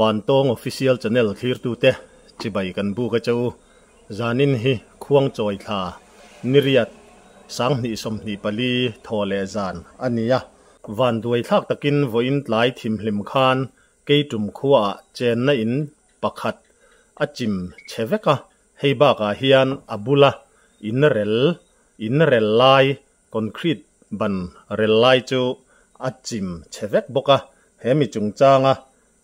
van tong official channel thlir tu te chibai kan bu ka chau zanin hi khuang choi tha niriat sang ni som ni pali thole zan ania van duai thak takin voin tlai thim hlim khan keitum khuwa chen na in pakhat achim cheveka heiba ka hian abula in rel lai concrete ban rel lai chu achim chevek boka hemi chungchanga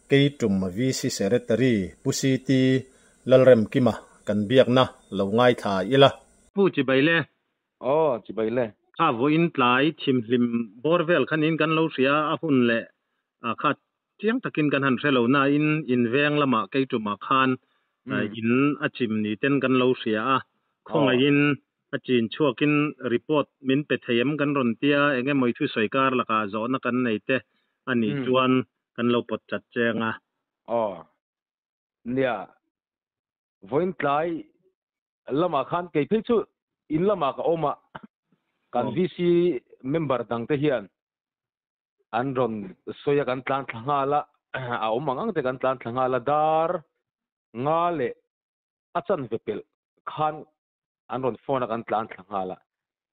keitum vc secretary pusiti lalrem kima kan biak na lo ngai tha ila pu chi baile chi baile kha voin tlai thim hlim borvel khanin kan lo ria a hun le a kha chiang takin kan han relo na in veng lama keituma khan in achim ni ten kan lo ria a khonga in achin chuakin report min pe thayam kan ron tia enge moi thu soikar laka zo na kan nei te ani chuan kan lo pot chat chenga nia voin tlai lama khan ke phe chu in lama ka oma kan vc member dang te hian an ron soya kan tlan thanga la a omangang te kan tlan thanga la dar nga le achan vepel khan an ron phone kan tlan thanga la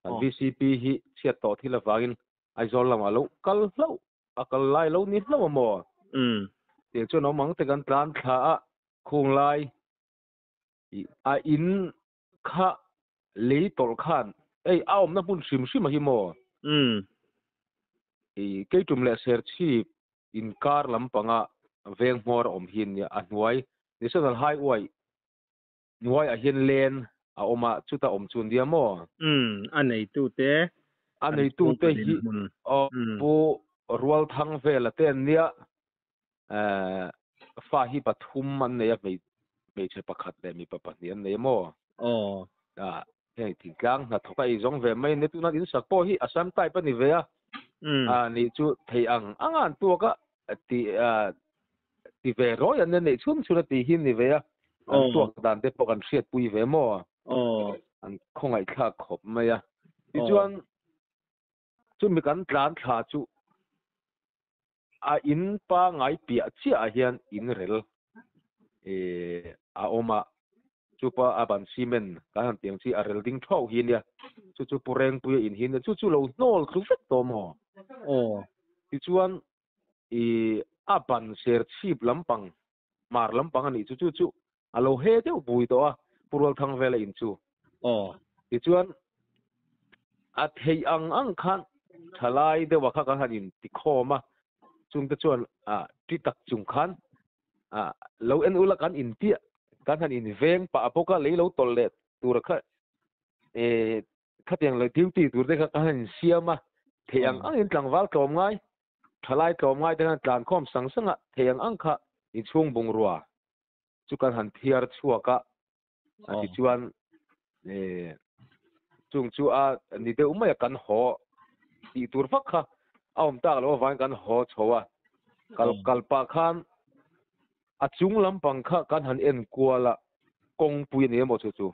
kan vcp hi chiat to thila wagin aizol lama lo kal hlo akal lai lo ni hlo mo te chu no mang te kan tlan tha a khung lai a in kha le tol khan ei aom na bun sim sim hi mo keitum le ser chi in kar lampanga veng mor om hin ya anwai national highway nuai a hin len a oma chuta om chun dia mo anei tu te hi po rual thang vela ten nia fa hi pathum man ne ya me che pakhat le mi papa nian ne mo hei thingklang na thokai zong ve mai ne tu na in sakpo hi asam tai pa ni ve a ni chu thei angan tu ka ti ve ro yan ne chum chu na ti hin ni ve an tu dan te pokan hriat pui ve mo an khongai thla khop mai a ti chuan chu mi kan tlan thla chu a in pa ngai pia chia hian in rel a oma chupa aban cement kan tiang chi a rel ding thau hin ya chu pureng pui in hin chu lo nol khu fet to mo ti chuan aban ser chip lampang mar lampang ani chu alo he deuh bui to a purwal thang vela in chu ti chuan a thei ang khan thalai de wa kha kan hanin ti khoma chung te chuan ti tak chung khan lo en ula kan in tia kan han in veng pa apoka leilo tol le tur kha khatiang le duty tur de kha kan han siama theiang ang in tlangwal tlom ngai thalai tlom ngai de tlan khom sangsanga theiang ang kha i chung bung ruwa chu kan han thiar chuaka ti chuan chung chu a ni de umaya kan ho ti tur vak kha aum tak lo van kan ho chowa kalpa khan a chung lampang kha kan han en kuala kong pui ni mo chu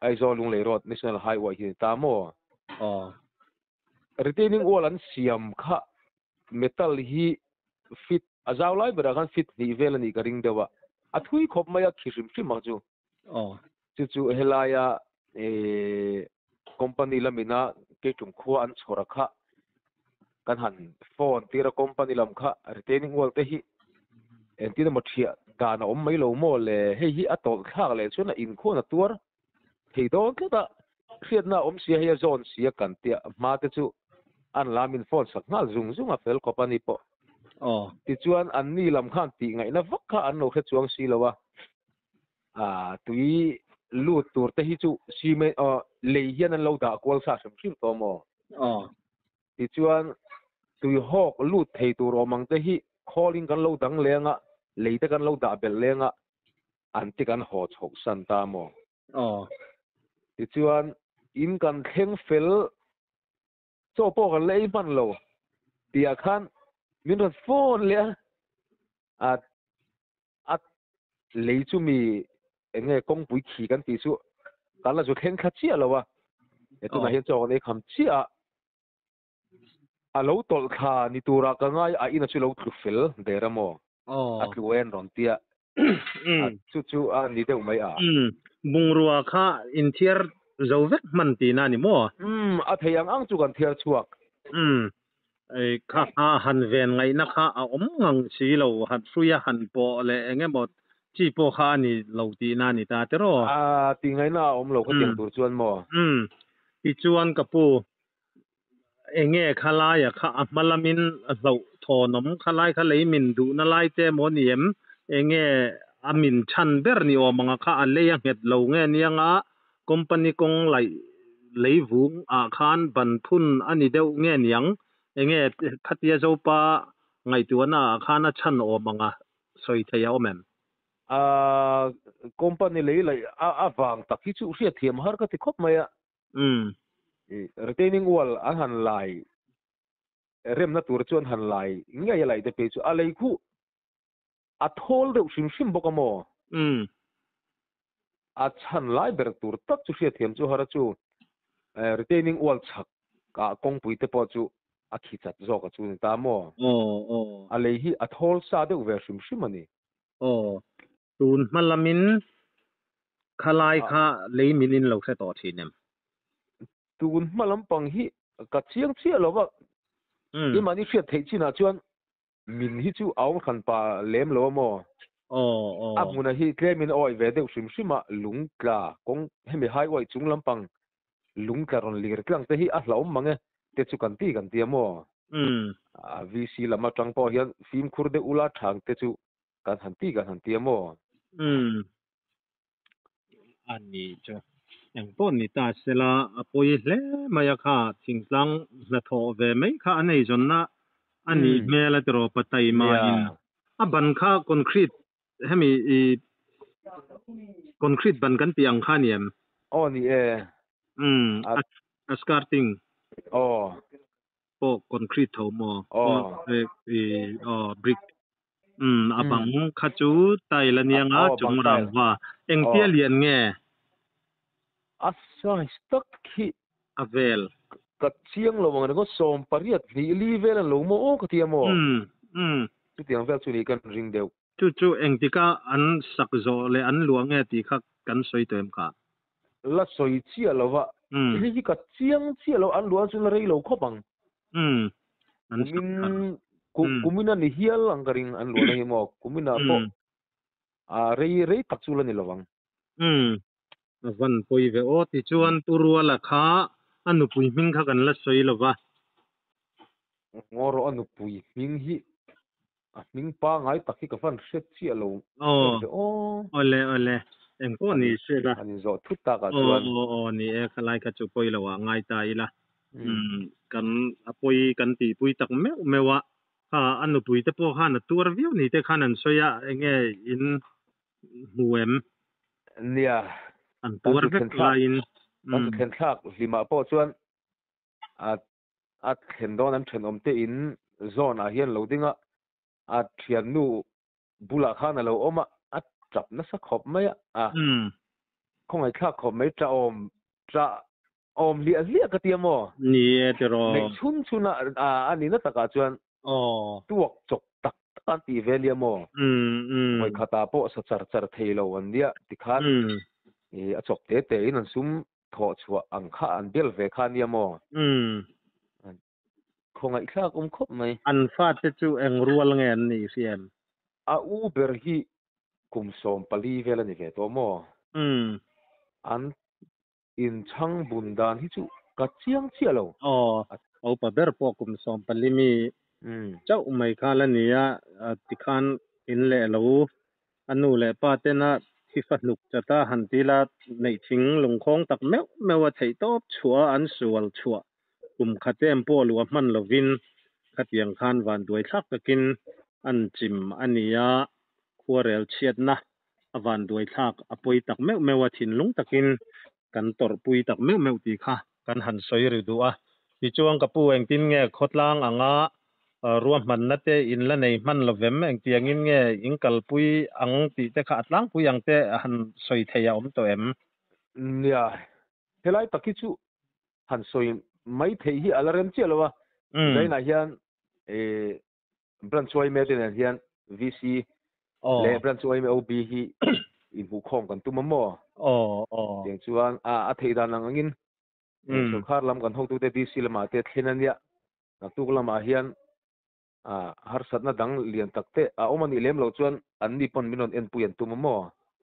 aizol lung le road national highway hi ta mo retaining wall an siam kha metal hi fit azaw lai bera kan fit ni velani ka ring dewa athui khop maya khirim hrim ma chu helaya company lamina ke tum khuwa an chhora kha kan han phone tira company lam kha retaining wall te hi enti mo thia dana om mai lo mo le hei hi atol thak le chuna in khona tur thei do ka khiat na om sia hi zone sia kan tia ma te chu an lamin phone sak ngal zung a fel company po ti chuan an ni lam khan ti ngai na vak kha an no khe chuang si lowa tui lut tur te hi chu cement le hian an lo da kwal sa sam thim to mo ti chuan tui hok lut thei tur omang te hi calling kan lo dang lenga leite kan lo da bel lenga an ti kan ho chok san ta mo ti chuan in kan thleng fel cho po kan lei man lo tia khan min rat phone le at lei chu mi enge kong pui khi kan ti chu kan la chu khen kha chia lo wa tu na he cho ne kham chia a lo tol kha ni tura ka ngai a ina chu lo thlu fel deramo atluan ron tia chu ni deuh mai a bungrua kha intiar zovek man ti na ni mo a theiang ang chu kan thiar chuak ai kha han ven ngai na kha a ngang si lo han suya han po le enge bot chi po kha ni lo ti na ni ta te ro ti ngai na lo kha tiang tur chuan mo i chuan ka pu enge khala ya kha malamin lo thonom khalai kha leimin du na lai te mo niem enge amin chan ber ni o manga kha a le ya het lo nge nianga company kong lai leivung a khan ban phun ani deuh nge niang enge khatia zopa ngai tuana khana chan o manga soi thaya omem company lai a wang takhi chu ria thiam har ka ti khop maya retaining wall a han lai rem na tur chuan han lai ngai lai te pe chu a lei khu a thol deuh shim bokamo a chan lai ber tur tak chu ria thiam chu har chu retaining wall chak ka kong pui te po chu a khi chat zo ka chu ta mo a lei hi a thol sa deuh ver shim ani tun malamin khalai kha leiminin lo se to thinem tun malam pang hi ka chiang chia lo ba i mani ria thei china chuan min hi chu aung khan pa lem lo mo amuna hi klemin oi ve deuh shima lung tla kong hemi hai oi chung lampang lung tla ron lir tlang te hi a hlaum mange te chu kan ti mo vc lama tang po hian film khur de ula thang te chu kan han ti mo ani cho yang pon ni ta sela apoi hle maya kha thingtlang na tho ve mai kha anei jonna ani mela tro patai ma in aban kha concrete hemi concrete ban kan piang kha niam ni a starting po concrete tho mo brick abang kha chu tai la nianga chung rang wa eng tia lian nge asai stak khi avel ka chiang lo wang ko som pariat li vel lo mo o ka ti mo chu tiang vel chu ni kan ring deu chu eng tika an sak zo le an luang nge ti kha kan soi tem ka la soi chia lo wa hi ka chiang chia lo an luang chu la rei lo khopang an kumina ni hial ang karing an luang hi mo kumina po rei tak chu la ni lo wang van poi ve o ti chuan turua la kha anu pui ming kha kan la soi lova ngoro anu pui ming hi ming pa ngai takhi ka fan set chi alo ole eng ko ni se da ani zo thutta ka chuan ni e khalai ka chu poi lawa ngai ta ila kan apoi kan ti pui tak mewa ha anu pui te po kha na tur view ni te khan an soya enge in huem nia an tur vek lain an khen thak lima po chuan a khen don an then om te in zone a hian loadinga a thian nu bula khana lo oma a trap na sa khop mai khong ai thak khop mai tra om li ka tiamo ni te ro nei chuna ani na taka chuan tuak chok tak kan ti veliamo moi khata po sa char theilo an dia tikhan a chok te in an sum tho chua ang kha an bel ve khan niamo khong ai thak khop mai an fa te chu eng rual ngen ni siam a uber hi kum som pali vela ni ve to mo an in chang bundan hi chu ka chiang chialo pa ber po kum som pali mi chau mai khala nia tikhan in le lo anu le pa te na hi fa nuk chata hantila nei thing lungkhong tak mewa thei top chua an sual chua kum khatem po lu man lovin khatiang khan van duai thak takin an chim ania khuarel chiat na avan duai thak apoi tak mewa thin lung takin kan tor pui tak meu ti kha kan han soi ri du a ti chuang ka pu eng tin nge khotlang anga ruam man na te in la nei man lovem eng tiang in nge ingkal pui ang ti te kha atlang pui ang te han soi theya om to em nia helai takichu han soi mai thei hi alarem chialowa dai na hian bran choi me te hian VC อ๋อ le branch oi me OB hi in hu khom kan tu mo อ๋ออ๋อ tiang chuan a thei dan ang angin so khar lam kan ho tu te VC lama te thlenan ya na tu lama hian har satna dang lian takte omani lem lo chuan an ni pon minon en puyan tu mo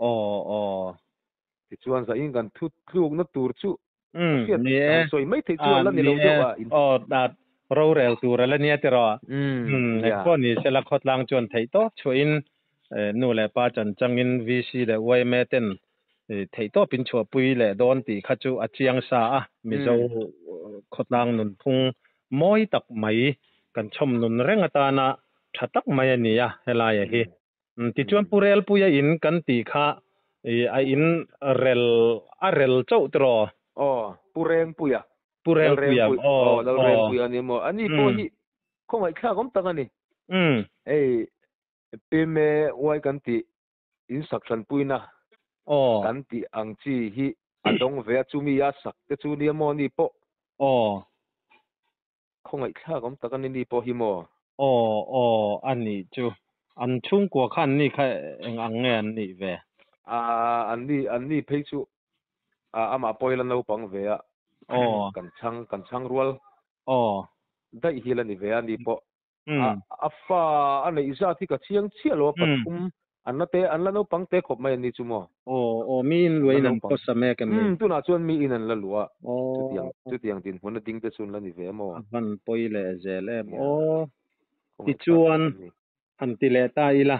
อ๋ออ๋อ ti chuan za in kan thu thluk na tur chu นี่ han soi mai thei chu lan ni นี่ lo deuh in อ๋อดัดเราเร็วตัวแล้วเนี่ยที่รอไอ้ ya คนนี้เสละขดลังจวนไทยโตช่วยอินนู่นแหละป้าจันจังอินวีซีเลยไว้แม่เต้นไทยโตเป็นชัวปุยเลยโดนตีขจูอาเจียงซามีเจ้าขดลังนุนพุงม้อยตักไหมกันชมนุนเร่งตานะชัดตักไหมนี่อะเฮลายฮีติจวนปุเรลปุยอินกันตีข้าไออินเรลเรลเจ้าตรอpureng puya Purel Puyam. dal reng puya ni mo ani po hi kong ai kha gom ta ni ei pe me wai kan ti instruction puina kan ti ang chi hi adong ve chu mi ya sak te chu ni mo ni po kong ai kha gom ta ni po hi moอันนี้จูอันชุ่งกัวขันนี่ค่ะอังเงินนี่เวอันนี้เพchu ama poilan no pang ve kan chang rual dai hi la ni ve ani po afa ani isa thi ka chiang chia lo pathum anna te anla no pang te khop mai ni chu mo mi in loi nan ko same ka me tu na chuan mi in an la lua chu tiang tin hon ding te chun la ni ve mo van poile zele ti chuan han ti le ta ila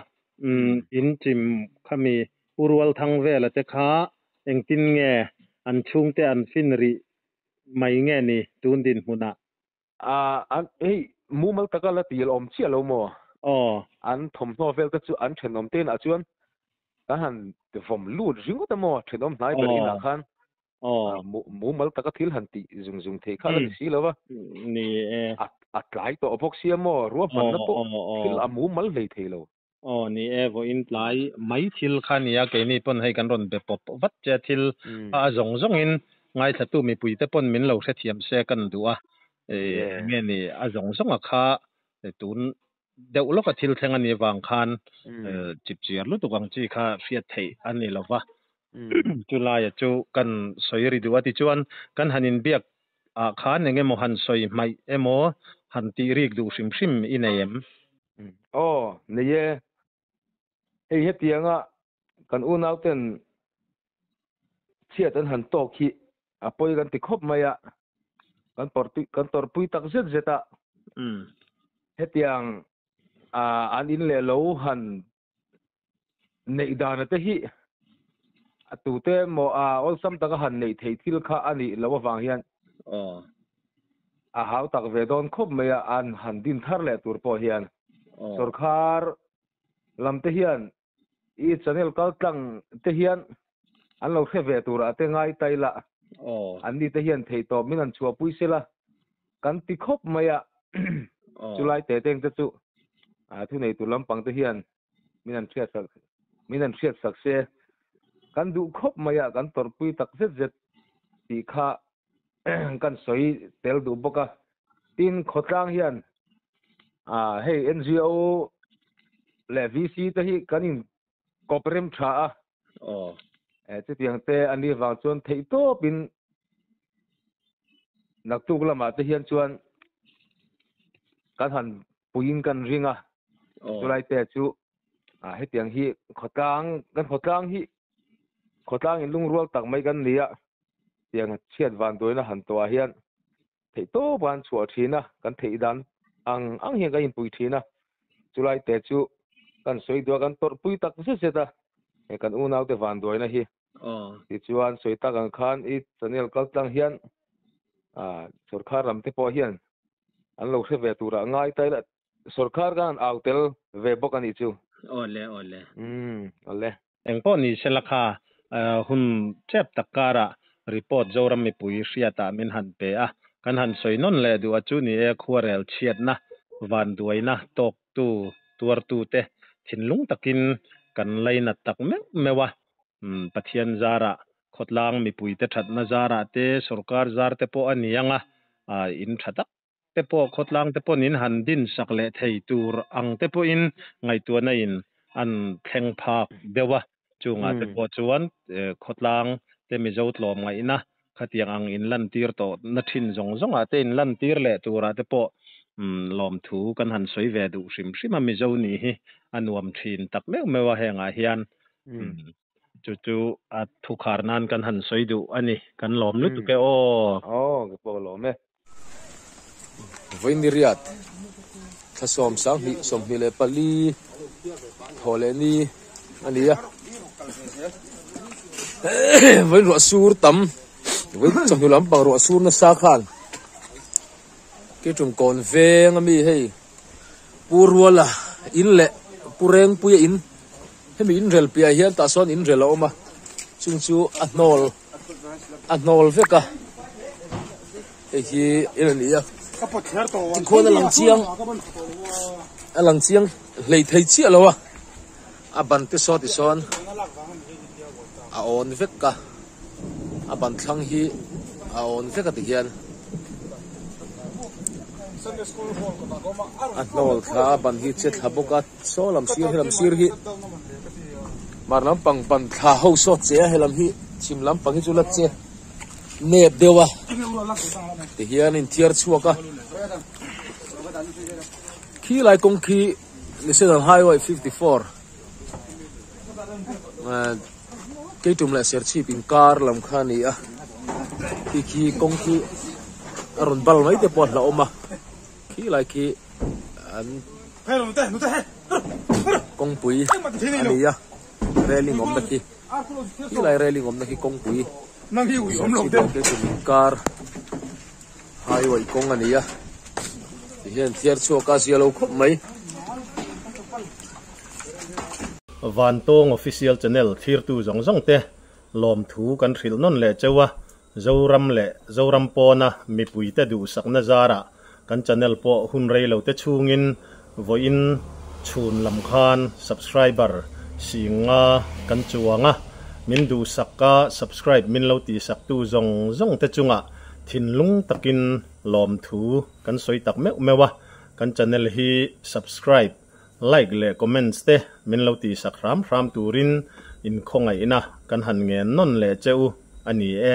in chim khami urwal thang ve la te kha eng tin nge an chung te an fin ri mai nge ni tun din huna an ei mu mal taka la til om chia lo mo an thom no vel ka chu an then om ten a chuan ta han te vom lut ringo ta mo then om nai ber ina khan mu mal taka thil han ti zung thei kha la si lo wa ni at lai to opok sia mo ruwa man na po thil a mu mal vei thei lo ni vo in lai mai thil khan ya ke ni pon hai kan ron be pop wat che thil a zong in ngai thatu mi pui te pon min lo se thiam se kan duwa nge ni a zong a kha tun deuh lo ka thil theng ani wang khan chip chiar lu tu wang chi kha fiat thei ani lova chulai chu kan soiri duwa ti chuan kan hanin biak khan enge mo han soi mai emo han ti rik du hrim inayem ne ye ei he tianga kan u nau ten chiat an han to khi apoi kan ti khop maya kan tor pui tak zet zeta he tiang an in le lo han nei dana te hi atu te mo ol sam taka han nei thei thil kha ani lo wang hian hau tak ve don khop maya an han din thar le tur po hian sarkar lam te hian I channel kal tlang te hian an lo khe ve tur ate ngai taila an ni te hian thei to min an chua pui sela kan ti khop maya chulai te teng te chu thu nei tu lampang te hian min an thiat sak se kan du khop maya kan tor pui tak zet ti kha kan soi tel du boka tin khotlang hian hey NGO le VC te hi kanin koprem tha che tiang te ani wang chuan thei to pin nak tu lama te hian chuan kan han puin kan ringa chulai te chu he tiang hi khotang in lung rual tak mai kan nia tiang chiat van doina han to hian thei to ban chua thina kan thei dan ang hi ga in pui thina chulai te chu kan soi do kan tor pui tak se ta e kan u nau te van doina hi ti chuan soi tak ang khan I channel kal tlang hian sarkar ram te po hian an lo se ve tura ngai tai la sarkar kan autel ve bok ani chu ole eng po ni selakha hun chep takara report zoram mi pui hriata min han pe kan han soinon le du achu ni e khuarel chiat na van duaina tok tu tuar tu te thinlung takin kan leina tak mewa pathian zara khotlang mi pui te that na zara te sarkar zar te po anianga in thatak te po khotlang te po nin han din sak le thei tur ang te po in ngai tu na in an thleng phak dewa chunga te po chuan khotlang te mi zo tlom ngai na khatiang ang in lan tir to na thin zong zong a te in lan tir le tura te po lom thu kan han soi ve du hrim hrim mi zo ni hi anuam thin tak me mewa henga hian chu a thu khar nan kan han soi du ani kan lom lu tu ke o cái bộ lom me với niriat tha som hi le pali thole ni ani ya với ro sur tam với trong lam bằng ro sur na sa khan cái trung kon ve ngami hei purwala in le pureng puya in hemi in rel pia hian ta son in rel oma chung chu anol veka e hi in ya khôn lang chiang lei thei chi alowa a ban te so ti son a on veka a ban thlang hi a on veka ti hian anol kha ban hi chet haboka so lam sir hi mar lam pang ban kha ho so che helam hi chim lam pang hi chulat che nep dewa ti hian in thiar chuaka khi lai kong khi national highway 54 cái tum la ser chi pin car lam khani a khi kong khi aron bal mai te pot la oma khi lai khi an kong pui ani ya railing om da khi lai railing om da khi kong pui nang hi om lo de car highway kong ani ya hian thiar chuaka sialo khop mai van tong official channel thir tu zong zong te lom thu kan thil non le chewa zoram pona mi pui te du sakna zara kan channel po hun rei lo te chungin voin chun lam khan subscriber singa kan chuanga min du sakka subscribe min lo ti sak tu zong zong te chunga thinlung takin lom thu kan soi tak me mewa kan channel hi subscribe like le comments te min lo ti sak ram turin in khongai ina kan han nge non le cheu ani e